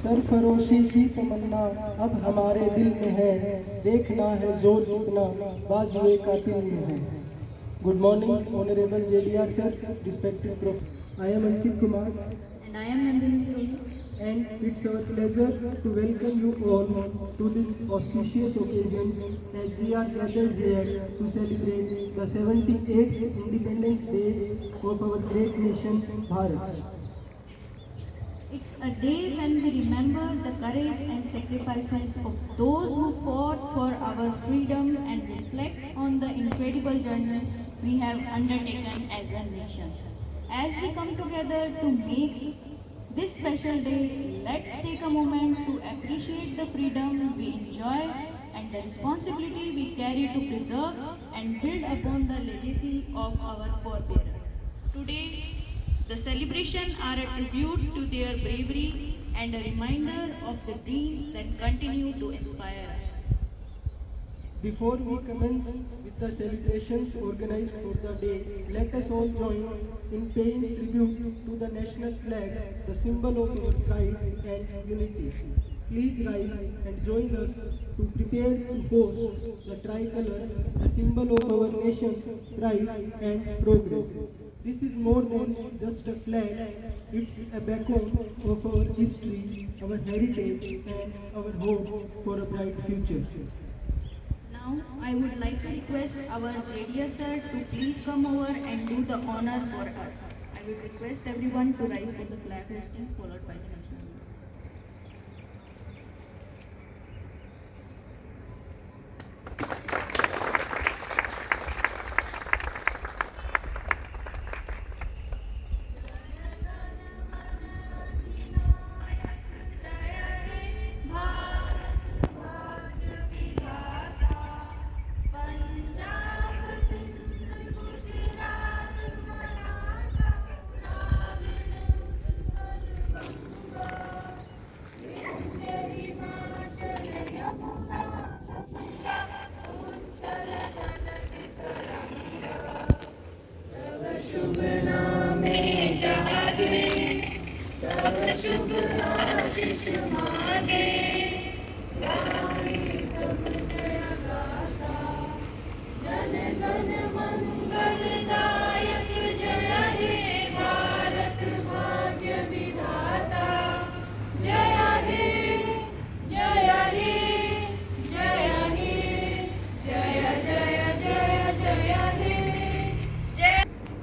सरफरोशी की तमन्ना अब हमारे दिल में है, देखना है जोर कितना बाजुए कातिल में है। Good morning, Honorable JDR sir, respected Prof. I am Ankit Kumar, And I am Nandini Purohit. and it's our pleasure to welcome you all to this auspicious occasion as we are gathered here to celebrate the 78th Independence Day of our great nation, Bharat. It's a day when we remember the courage and sacrifices of those who fought for our freedom and reflect on the incredible journey we have undertaken as a nation. As we come together to make this special day, let's take a moment to appreciate the freedom we enjoy and the responsibility we carry to preserve and build upon the legacy of our forebears. Today, the celebrations are a tribute to their bravery and a reminder of the dreams that continue to inspire us. Before we commence with the celebrations organized for the day, let us all join in paying tribute to the national flag, the symbol of our pride and unity. Please rise and join us to prepare to host the tricolor, the symbol of our nation's pride and progress. This is more than just a flag, it's a beacon of our history, our heritage, and our hope for a bright future. Now, I would like to request our JDR sir to please come over and do the honor for us. I would request everyone to rise for the flag hosting followed by the national anthem.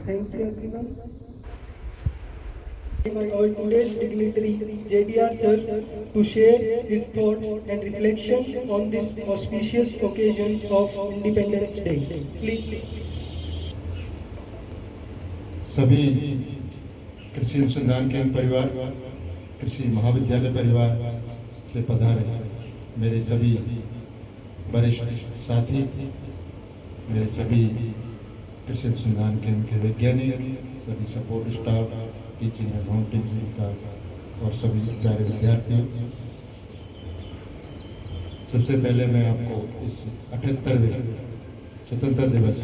Thank you everyone. Our today's dignitary JDR sir to share his thoughts and reflections on this auspicious occasion of Independence Day. Please. सभी कृषि अनुसंधान केंद्र परिवार, कृषि महाविद्यालय परिवार से पधारे मेरे सभी वरिष्ठ साथी, मेरे सभी कृषि अनुसंधान केंद्र के वैज्ञानिक, सभी support staff, teaching accounting staff और सभी प्यारे विद्यार्थियों, सबसे पहले मैं आपको इस 78वें स्वतंत्रता दिवस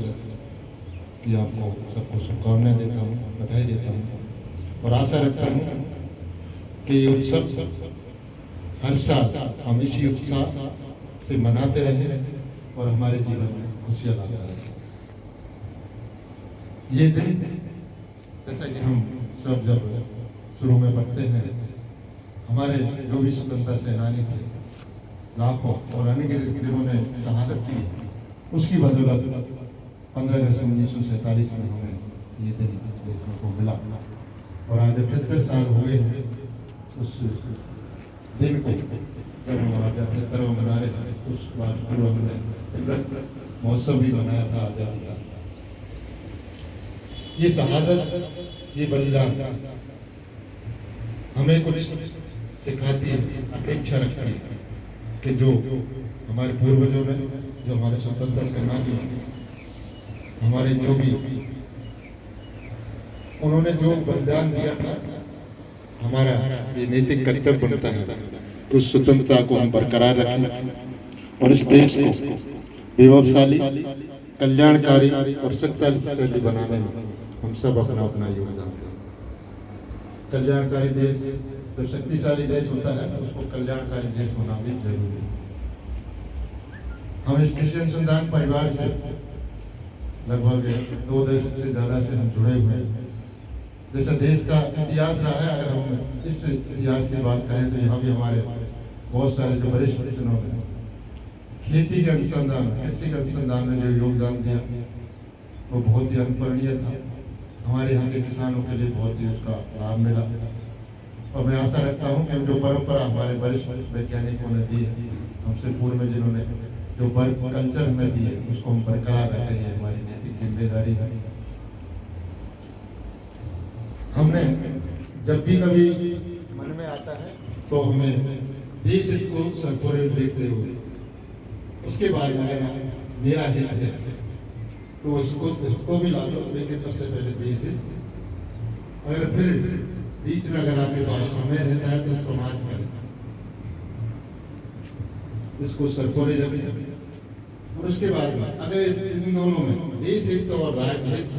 की आपको सबको शुभकामनाएं देता हूँ, बधाई देता हूँ और आशा रखता हूँ कि ये उत्सव हर साल हम इसी उत्साह से मनाते रहें और हमारे जीवन में खुशियाँ लाता रहे। ये दिन जैसा कि हम सब जब शुरू में पढ़ते हैं, हमारे जो भी स्वतंत्रता सेनानी थे, लाखों और अनगिनत जिन्होंने शहादत की, उसकी बदौलत 15 अगस्त 1947 में हमें ये दिन देखने को मिला और आज 78 साल हो गए हैं उस दिन को, जब हम आज 78वां मना रहे हैं। उस बात पूर्व हमने महोत्सव भी मनाया था आजादी का। ये शहादत, ये बलिदान हमें कुछ सिखाती है, अपेक्षा रखती है कि जो हमारे पूर्वजों ने, जो हमारे स्वतंत्रता सेनानी, हमारे जो भी उन्होंने जो बलिदान दिया था, हमारा ये नैतिक कर्तव्य बनता है कि उस स्वतंत्रता को हम बरकरार रखें और इस देश को विभवशाली, कल्याणकारी और शक्तिशाली बनाने में हम सब अपना अपना योगदान दें। कल्याणकारी देश जब शक्तिशाली देश होता है तो उसको कल्याणकारी देश होना भी जरूरी है। हम इस कृषि अनुसंधान परिवार से लगभग 2 दशक से ज़्यादा से हम जुड़े हुए हैं। जैसा देश का इतिहास रहा है, अगर हम इस इतिहास की बात करें तो यहाँ भी हमारे बहुत सारे जो वरिष्ठ जनों ने खेती के अनुसंधान, कृषि के अनुसंधान में जो योगदान दिया वो बहुत ही अनुकरणीय था। हमारे यहाँ के किसानों के लिए बहुत ही उसका लाभ मिला और मैं आशा रखता हूँ कि जो परंपरा हमारे वरिष्ठ वैज्ञानिकों ने दी है, हमसे पूर्व में जिन्होंने जो वर्क कल्चर हमें दी है, उसको हम बरकरार रखें, ये हमारी नैतिक जिम्मेदारी है। हमने जब भी कभी मन में आता है तो हमें देश हित को सर्वोपरि देखते हुए उसके बाद अगर मेरा हित है तो उसको भी ला दो, लेकिन सबसे पहले देश हित। अगर फिर बीच में अगर आपके पास समय रहता है तो समाज का इसको सर्वोपरि रखें। और उसके बाद में अगर इन दोनों में देश हित और राज्य हित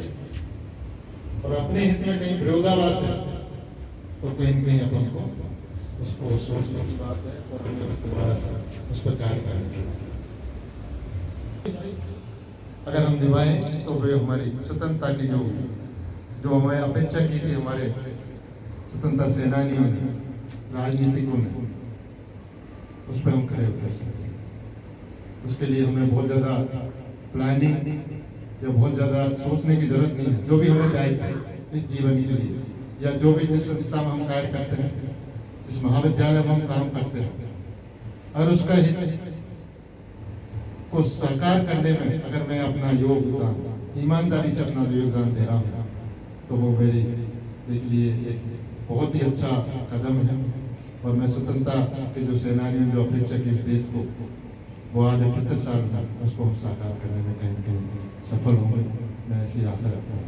और अपने हित में कहीं विरोधाभास है तो कहीं न कहीं अपन को उसको सोचने की बात है और हमें उसके बाद उस पर कार्य करने की बात है। अगर हम निभाएं तो वे हमारी स्वतंत्रता की जो हमें अपेक्षा की थी हमारे स्वतंत्रता सेनानियों ने, राजनीतिकों ने, उस पर हम खड़े उतर सकते हैं। उसके लिए हमें बहुत ज़्यादा प्लानिंग या बहुत ज़्यादा सोचने की जरूरत नहीं है। जो भी हमें दायित्व इस जीवन के लिए या जो भी जिस संस्था में हम कार्य करते हैं, जिस महाविद्यालय में हम काम करते हैं, अगर उसका हित को साकार करने में अगर मैं अपना योगदान ईमानदारी से अपना योगदान दे रहा हूँ तो वो मेरे लिए एक बहुत ही अच्छा कदम है। और मैं स्वतंत्रता के जो सेनानियों जो अपेक्षा की देश को वो आज 78 साल था, उसको हम साकार करने में कहीं कहीं सफल होंगे, मैं ऐसी आशा रखता हूँ।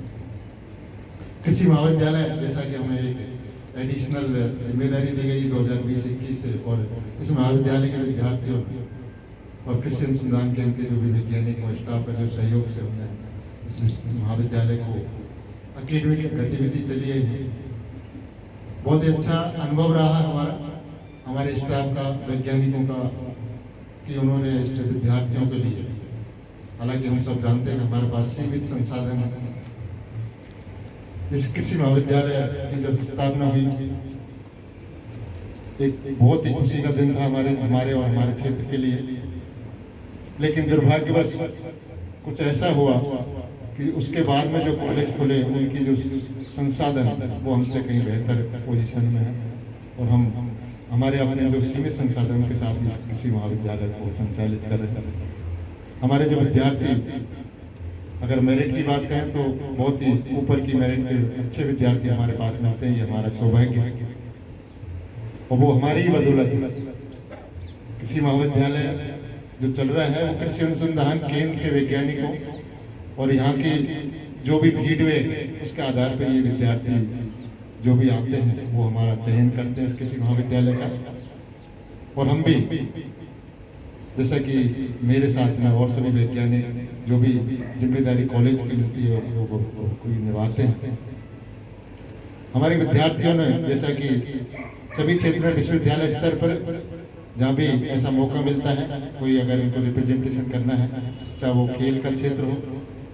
कृषि महाविद्यालय जैसा कि हमें एक एडिशनल जिम्मेदारी दी गई 2020-21 से, और इस महाविद्यालय के विद्यार्थियों और कृषि अनुसंधान केंद्र के जो भी वैज्ञानिक और स्टाफ है, जो सहयोग से हमने इस महाविद्यालय को एकेडमिक गतिविधि चली है, बहुत ही अच्छा अनुभव रहा हमारे स्टाफ का, वैज्ञानिकों का, कि उन्होंने इस विद्यार्थियों के लिए, हालांकि हम सब जानते हैं हमारे पास सीमित संसाधन है। इस कृषि महाविद्यालय की जब स्थापना हुई एक बहुत ही खुशी का दिन था हमारे और हमारे क्षेत्र के लिए, लेकिन दुर्भाग्यवश कुछ ऐसा हुआ कि उसके बाद में जो कॉलेज खुले उनकी जो संसाधन वो हमसे कहीं बेहतर पोजीशन में है और हम हमारे अपने जो सीमित संसाधनों के साथ इस कृषि महाविद्यालय को संचालित कर रहे हैं। हमारे जो विद्यार्थी, अगर मेरिट की बात करें तो बहुत ही ऊपर की मेरिट के अच्छे विद्यार्थी हमारे पास मिलते हैं, ये हमारा सौभाग्य है और वो हमारी ही बदौलत है। कृषि महाविद्यालय जो चल रहा है वो कृषि अनुसंधान केंद्र के वैज्ञानिकों और यहाँ की जो भी फीडबैक उसके आधार पर ये विद्यार्थी जो भी आते हैं वो हमारा चयन करते हैं इस कृषि महाविद्यालय का। और हम भी, जैसा कि मेरे साथ में और सभी वैज्ञानिक जो भी जिम्मेदारी कॉलेज की मिलती है वो निभाते हैं। हमारे विद्यार्थियों ने, जैसा कि सभी क्षेत्र में विश्वविद्यालय स्तर पर जहाँ भी ऐसा मौका मिलता है, कोई अगर इनको रिप्रेजेंटेशन करना है, चाहे वो खेल का क्षेत्र हो,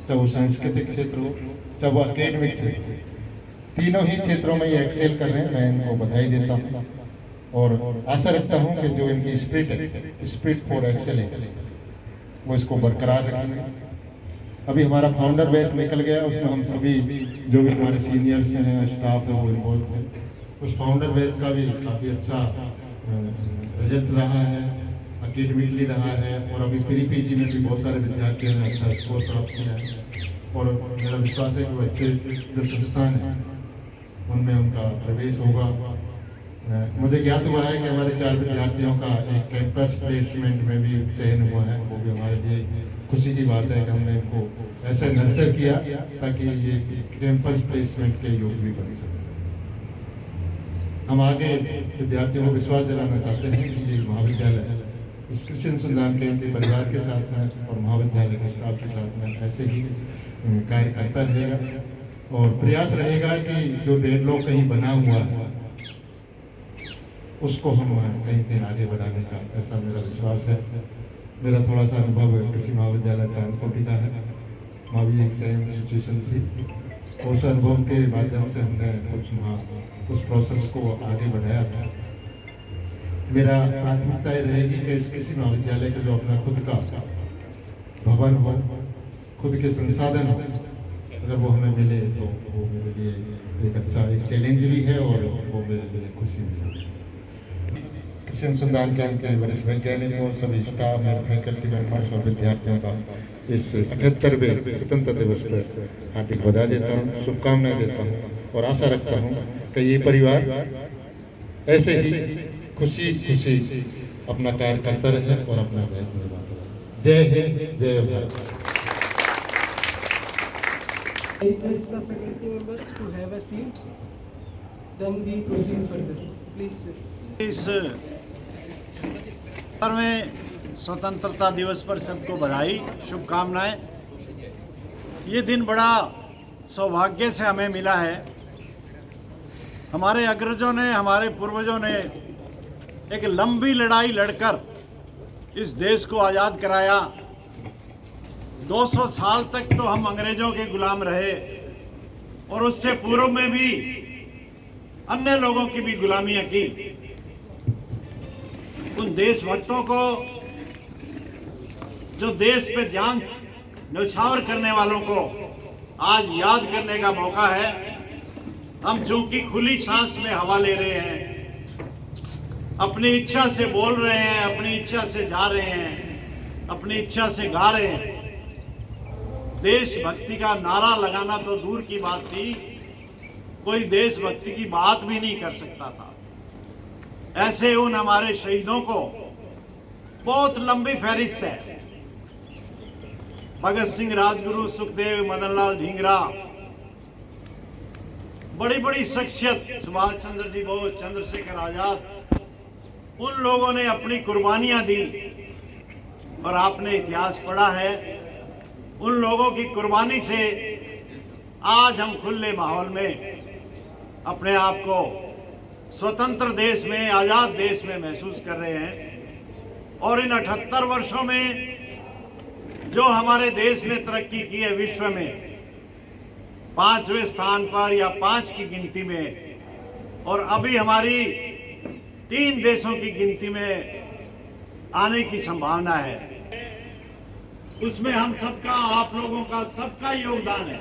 चाहे वो सांस्कृतिक क्षेत्र हो, चाहे वो अकेडमिक क्षेत्र, तीनों ही क्षेत्रों में ये एक्सेल कर रहे हैं। मैं इनको बधाई देता हूँ और आशा रखता हूँ कि जो इनकी स्पिरिट फॉर एक्सेलेंस वो इसको बरकरार रखेंगे। अभी हमारा फाउंडर बैच निकल गया, उसमें हम सभी जो भी हमारे सीनियर्स हैं, स्टाफ है, वो इन्वॉल्व है। उस फाउंडर बैच का भी काफ़ी अच्छा रिजल्ट रहा है, अकेडमिकली रहा है और अभी प्री पीजी में भी बहुत सारे विद्यार्थियों ने अच्छा स्कोर प्राप्त किया है और मेरा विश्वास है कि वो अच्छे जो संस्थान हैं उनमें उनका प्रवेश होगा। मुझे ज्ञात हुआ है कि हमारे 4 विद्यार्थियों का एक कैंपस प्लेसमेंट में भी चयन हुआ है, वो भी हमारे लिए खुशी की बात है कि हमने इनको ऐसे नर्चर किया ताकि ये कैंपस प्लेसमेंट के योग भी बन सके। हम आगे विद्यार्थियों को विश्वास दिलाना चाहते हैं कि ये महाविद्यालय इस कृषि अनुसंधान केंद्र के परिवार के साथ में और महाविद्यालय के स्टाफ के साथ में ऐसे ही कार्य करता रहेगा और प्रयास रहेगा कि जो डेडलॉक कहीं बना हुआ है उसको हम कहीं कहीं आगे बढ़ाने का ऐसा मेरा विश्वास है। मेरा थोड़ा सा अनुभव कृषि महाविद्यालय चांदकोटी का है, वहाँ भी एक सेम सिचुएशन थी। उस अनुभव के माध्यम से हमने उस प्रोसेस को आगे बढ़ाया था। मेरा प्राथमिकता ये रहेगी कि इस कृषि महाविद्यालय का जो अपना खुद का भवन हो, खुद के संसाधन हो, अगर वो हमें मिले तो वो मेरे लिए एक अच्छा एक चैलेंज भी है और वो मेरे लिए खुशी भी है। कृषि अनुसंधान केंद्र के वरिष्ठ वैज्ञानिकों, सभी स्टाफ, मेरे फैकल्टी मेंबर्स और विद्यार्थियों का इस 78वें स्वतंत्रता दिवस पर हार्दिक बधाई देता हूँ, शुभकामनाएं देता हूँ और आशा रखता हूँ कि ये परिवार ऐसे ही खुशी खुशी अपना कार्य करता रहे और अपना दायित्व निभाता रहे। जय हिंद, जय Bharat. I request the faculty members to have a seat. Then we proceed further. Please, sir. इस 17वें स्वतंत्रता दिवस पर सबको बधाई, शुभकामनाएं। ये दिन बड़ा सौभाग्य से हमें मिला है। हमारे अग्रजों ने, हमारे पूर्वजों ने एक लंबी लड़ाई लड़कर इस देश को आज़ाद कराया। 200 साल तक तो हम अंग्रेजों के गुलाम रहे और उससे पूर्व में भी अन्य लोगों की भी गुलामियां की। उन देशभक्तों को, जो देश पे जान न्यौछावर करने वालों को आज याद करने का मौका है। हम चूंकि खुली सांस में हवा ले रहे हैं, अपनी इच्छा से बोल रहे हैं, अपनी इच्छा से जा रहे हैं, अपनी इच्छा से गा रहे हैं। देशभक्ति का नारा लगाना तो दूर की बात थी, कोई देशभक्ति की बात भी नहीं कर सकता था। ऐसे उन हमारे शहीदों को बहुत लंबी फहरिस्त है। भगत सिंह, राजगुरु, सुखदेव, मदनलाल ढींगरा, बड़ी बड़ी शख्सियत, सुभाष चंद्र जी बोस, चंद्रशेखर आजाद, उन लोगों ने अपनी कुर्बानियां दी और आपने इतिहास पढ़ा है। उन लोगों की कुर्बानी से आज हम खुले माहौल में अपने आप को स्वतंत्र देश में, आज़ाद देश में महसूस कर रहे हैं। और इन 78 वर्षों में जो हमारे देश ने तरक्की की है, विश्व में 5वें स्थान पर या 5 की गिनती में, और अभी हमारी 3 देशों की गिनती में आने की संभावना है। उसमें हम सबका, आप लोगों का सबका योगदान है।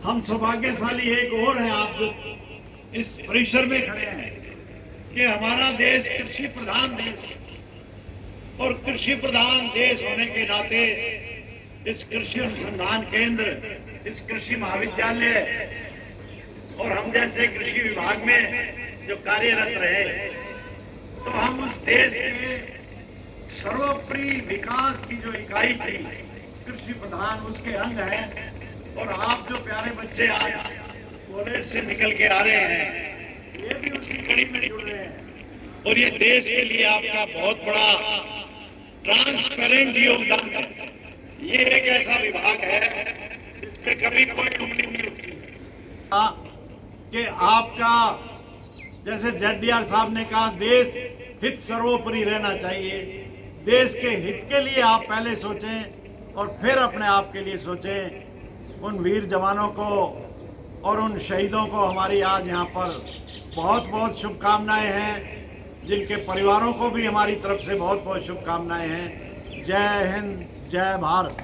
हम सौभाग्यशाली एक और हैं, आप जो इस परिसर में खड़े हैं, कि हमारा देश कृषि प्रधान देश, और कृषि प्रधान देश होने के नाते इस कृषि अनुसंधान केंद्र, इस कृषि महाविद्यालय और हम जैसे कृषि विभाग में जो कार्यरत रहे, तो हम उस देश के सर्वोपरि विकास की जो इकाई थी कृषि प्रधान, उसके अंग हैं। और आप जो प्यारे बच्चे आज कॉलेज से निकल के आ रहे हैं, ये भी उसी कड़ी में जुड़ रहे हैं। और ये देश के लिए आपका बहुत बड़ा ट्रांसपेरेंट योगदान है। ये एक ऐसा विभाग है जिसपे कभी कोई उंगली नहीं उठती कि आपका, जैसे ZDR साहब ने कहा, देश हित सर्वोपरि रहना चाहिए। देश के हित के लिए आप पहले सोचें और फिर अपने आप के लिए सोचें। उन वीर जवानों को और उन शहीदों को हमारी आज यहाँ पर बहुत बहुत शुभकामनाएं हैं, जिनके परिवारों को भी हमारी तरफ से बहुत बहुत शुभकामनाएं हैं। जय हिंद, जय Bharat.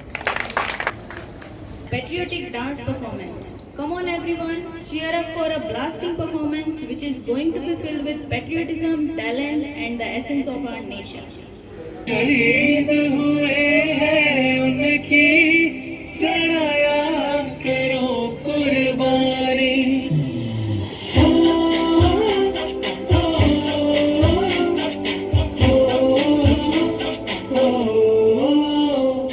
Patriotic dance performance. Come on everyone, cheer up for a blasting performance which is going to be filled with patriotism, talent and the essence of our nation. शहीद हुए हैं उनकी सराया करो कुर्बानी।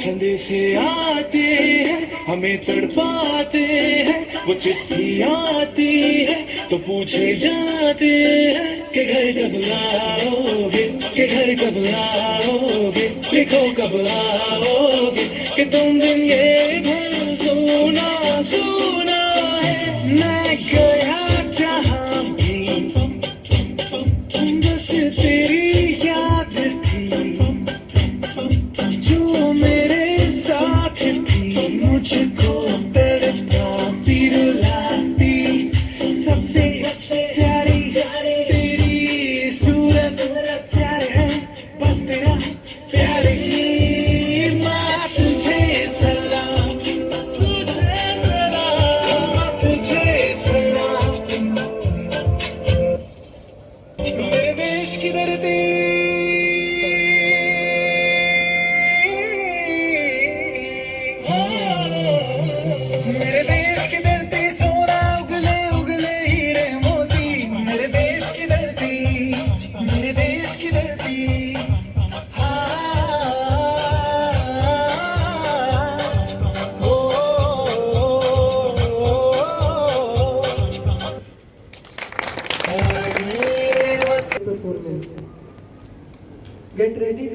संदेशे आते हैं, हमें तड़पाते हैं, वो चिट्ठी आती है तो पूछे जाते हैं कि घर कब आओगे, कि घर कब आओगे, लिखो कब आओगे, कि तुम दिन ये भर सोना सोना है। मैं गया जहाँ भी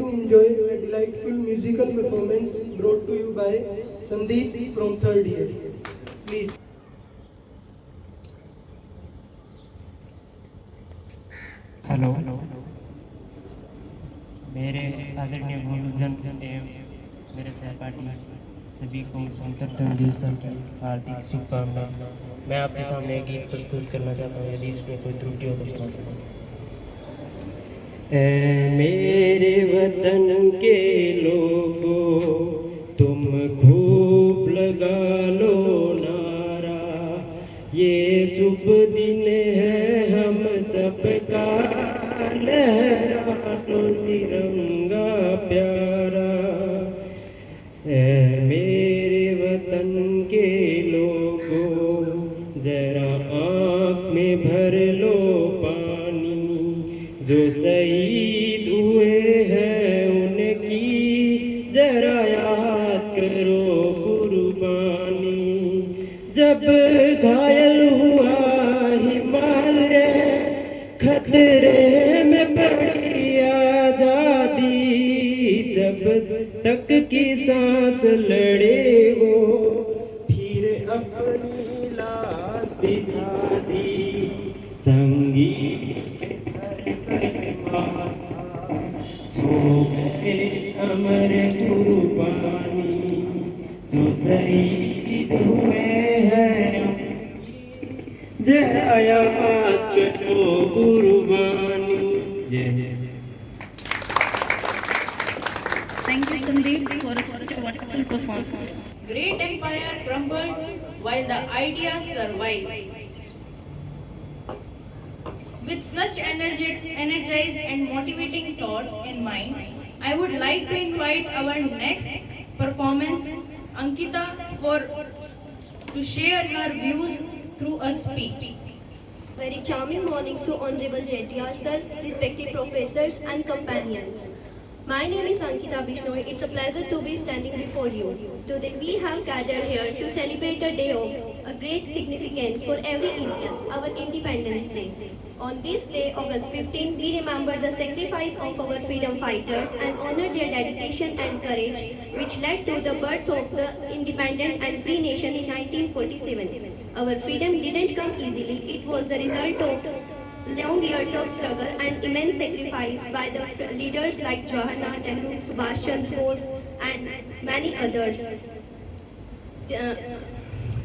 to enjoy a delightful musical performance brought to you by Sandeep from 3rd year. Please. Hello मेरे आदरणीय गुरुजन एवं मेरे सहपाठी सभी को स्वतंत्रता दिवस की हार्दिक शुभकामनाएं। मैं आपके सामने एक गीत प्रस्तुत करना चाहता हूँ, यदि इसमें कोई त्रुटि हो तो क्षमा करें। ऐ मेरे वतन के लोगों तुम खूब लगा लो नारा, ये शुभ दिन है हम सबका, लहरा लो तिरंगा प्यारा। ऐ मेरे वतन के लोगों जरा आँख में भर लो पानी, जो शहीद हुए हैं उनकी जरा याद करो कुर्बानी। जब घायल हुआ हिमालय खतरे में पड़ी आजादी, जब तक की सांस लड़े वो फिर अपनी लाश बिछा दी। संगीत सो गए अमर कुर्बानी, जो शहीद हुए हैं जरा याद करो कुर्बानी। जय Thank you, Sandeep, for such a wonderful performance. Great empire crumbled while the ideas survived. With such energized and motivating thoughts in mind, I would like to invite our next performance, Ankita, to share her views through a speech. Very charming mornings to Honorable JTR sir, respected professors and companions. My name is Ankita Bishnoi. It's a pleasure to be standing before you. Today we have gathered here to celebrate a day of a great significance for every Indian, our Independence Day. On this day, August 15, we remember the sacrifice of our freedom fighters and honor their dedication and courage, which led to the birth of the independent and free nation in 1947. Our freedom didn't come easily. It was the result of long years of struggle and immense sacrifice by the leaders like Jawaharlal Nehru, Subhash Chandra Bose and many others.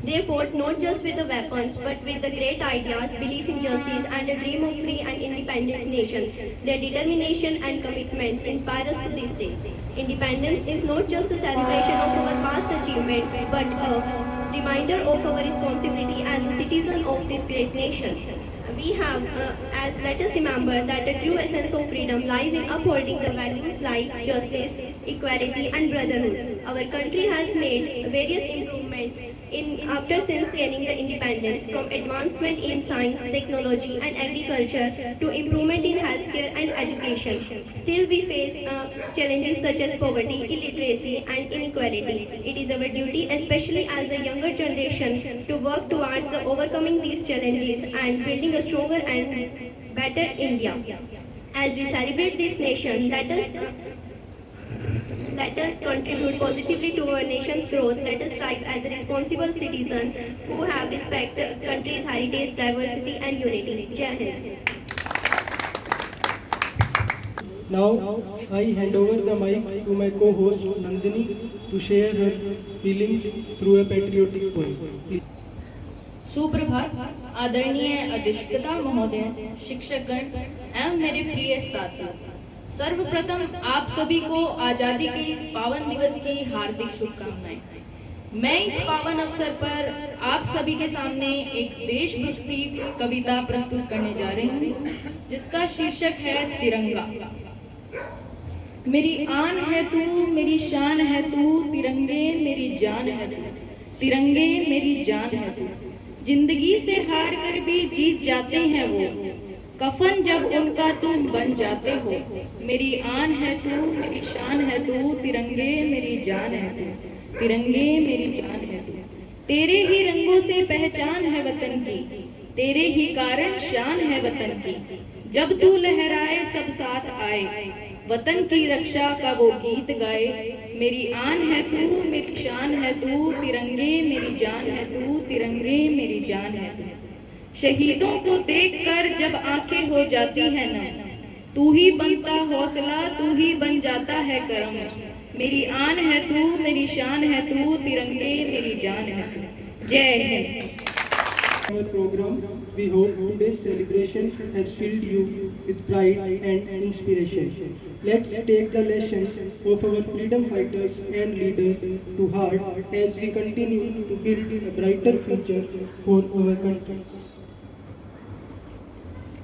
They fought not just with the weapons but with the great ideas, belief in justice and a dream of free and independent nation. Their determination and commitment inspire us to this day. Independence is not just a celebration of our past achievements but a reminder of our responsibility as a citizen of this great nation. We have, let us remember that the true essence of freedom lies in upholding the values like justice, equality and brotherhood. Our country has made various improvements after since gaining the independence, from advancement in science, technology and agriculture to improvement in healthcare and education. Still we face challenges such as poverty, illiteracy and inequality. It is our duty, especially as a younger generation, to work towards overcoming these challenges and building a stronger and better India. As we celebrate this nation, let us contribute positively to our nation's growth. Let us strive as a responsible citizen who have respect country's heritage, diversity and unity. Jai Hind. Now, I hand over the mic to my co-host Nandini to share her feelings through a patriotic poem. Please. सुप्रभात, आदरणीय अधिष्ठाता महोदय, शिक्षकगण एवं मेरे प्रिय साथी। सर्वप्रथम आप सभी को आजादी के इस पावन दिवस की हार्दिक शुभकामनाएं। मैं इस पावन अवसर पर आप सभी के सामने एक देशभक्ति कविता प्रस्तुत करने जा रही हूँ, जिसका शीर्षक है तिरंगा। मेरी आन है तू, मेरी शान है तू, तिरंगे मेरी जान है तू, तिरंगे मेरी जान है तू। जिंदगी से हार कर भी जीत जाते हैं वो, कफन जब उनका तुम बन जाते हो। मेरी आन है तू, मेरी शान है तू, तिरंगे मेरी जान है तू, तिरंगे मेरी जान है तू। तेरे ही रंगों से पहचान है वतन की, तेरे ही कारण शान है वतन की। जब तू लहराए सब साथ आए, वतन की रक्षा का वो गीत गाए। मेरी आन है तू, मेरी शान है तू, तिरंगे मेरी जान है तू, तिरंगे मेरी जान है तू। शहीदों को देखकर जब आंखें हो जाती है नम, तू ही बनता हौसला, तू ही बन जाता है करम। मेरी आन है तू, मेरी शान है तू, तिरंगे मेरी जान है तू। जय Hind. Our program, we hope today's celebration has filled you with pride and inspiration. Let's take the lessons of our freedom fighters and leaders to heart as we continue to build a brighter future for our country.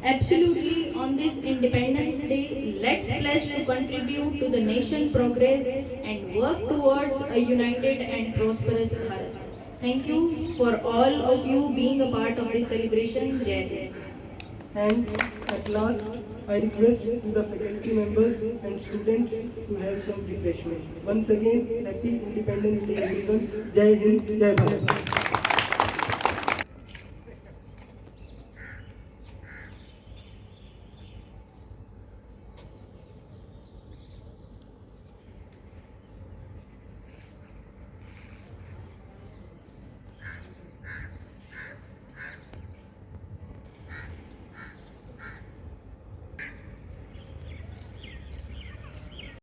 Absolutely, on this Independence Day, let's pledge to contribute to the nation's progress and work towards a united and prosperous Bharat. Thank you for all of you being a part of this celebration. Jai Hind. And at last, I request to the faculty members and students to have some refreshment. Once again, happy Independence Day everyone. Jai Hind, Jai Bharat.